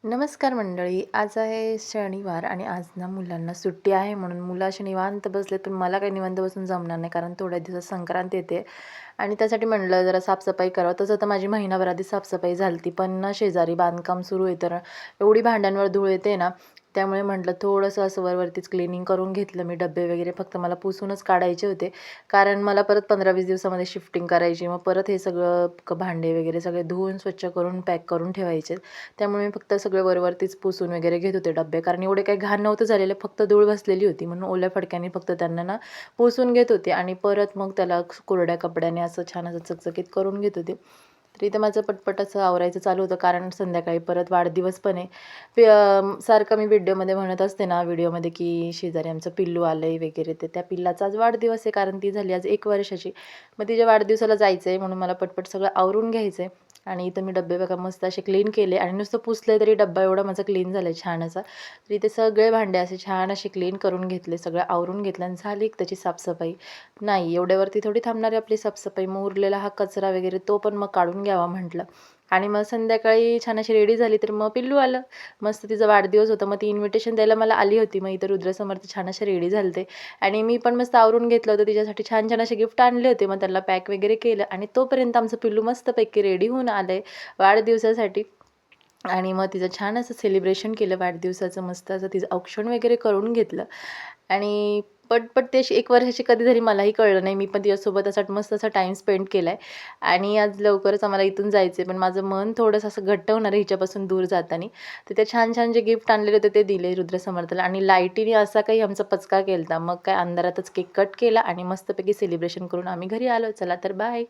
नमस्कार मंडळी. आज आहे शनिवार आणि आज ना मुलांना सुट्टी आहे म्हणून मुलं असे निवांत बसले, पण मला काही निवांत बसून जमणार नाही कारण थोड्या दिवसात संक्रांत येते आणि त्यासाठी म्हणलं जरा साफसफाई करावं. तसं तर माझी महिनाभर आधी साफसफाई झाली होती, पण ना शेजारी बांधकाम सुरू आहे तर एवढी भांड्यांवर धूळ येते ना, त्यामुळे म्हटलं थोडंसं असं वरवरतीच क्लिनिंग करून घेतलं मी. डब्बे वगैरे फक्त मला पुसूनच काढायचे होते, कारण मला परत 15-20 दिवसामध्ये शिफ्टिंग करायची. मग परत हे सगळं भांडे वगैरे सगळे धुवून स्वच्छ करून पॅक करून ठेवायचे. त्यामुळे मी फक्त सगळे वरवरतीच पुसून वगैरे घेत होते डब्बे, कारण एवढे काही घाण नव्हतं झालेलं, फक्त धूळ बसलेली होती म्हणून ओल्या फडक्याने फक्त त्यांना ना पुसून घेत होते आणि परत मग त्याला कोरड्या कपड्याने असं छान असं चकचकीत करून घेत होते. तर इथं माझं पटपट असं आवरायचं चालू होतं, कारण संध्याकाळी परत वाढदिवस पण आहे. सारखं मी व्हिडिओमध्ये म्हणत असते ना, व्हिडिओमध्ये की शेजारी आमचं पिल्लू आलं आहे वगैरे, तर त्या पिल्लाचा आज वाढदिवस आहे, कारण ती झाली आज 1 वर्षाची. मग तिच्या वाढदिवसाला जायचं आहे म्हणून मला पटपट सगळं आवरून घ्यायचं आहे. आणि इथं मी डब्बे बघा मस्त असे क्लीन केले आणि नुसतं पुसले तरी डब्बा एवढा माझा क्लीन झाला छान असा. तर इथे सगळे भांडे असे छान असे क्लीन करून घेतले, सगळं आवरून घेतलं आणि झाली त्याची साफसफाई. नाही एवढ्यावरती थोडी थांबणार आहे आपली साफसफाई. मग उरलेला हा कचरा वगैरे तो पण मग काढून घ्यावा म्हटलं. आणि मग संध्याकाळी छान अशी रेडी झाली तर मग पिल्लू आलं. मस्त तिचा वाढदिवस होता. मग ती इन्व्हिटेशन द्यायला मला आली होती. मग इथं रुद्रसमर्थ छान असे रेडी झाले आणि मी पण मस्त आवरून घेतलं होतं. तिच्यासाठी छान-छान असे गिफ्ट आणले होते. मग त्याला पॅक वगैरे केलं आणि तोपर्यंत आमचं पिल्लू मस्तपैकी रेडी होऊन आलंय वाढदिवसासाठी. आणि मग तिचं छान असं सेलिब्रेशन केलं वाढदिवसाचं. मस्त असं तिचं औक्षण वगैरे करून घेतलं आणि पटपट ती अशी 1 वर्षाची कधी झाली मलाही कळलं नाही. मी पण तिच्यासोबत असा मस्त असा टाईम स्पेंड केला आहे आणि आज लवकरच आम्हाला इथून जायचं आहे. पण माझं मन थोडंसं असं घट्ट होणार आहे हिच्यापासून दूर जाताना. तर ते छान-छान जे गिफ्ट आणलेले होते ते दिले रुद्रसमर्थला आणि लाईटीने असा काही आमचा पचका केला मग काय अंधारातच केक कट केला आणि मस्तपैकी सेलिब्रेशन करून आम्ही घरी आलो. चला तर बाय.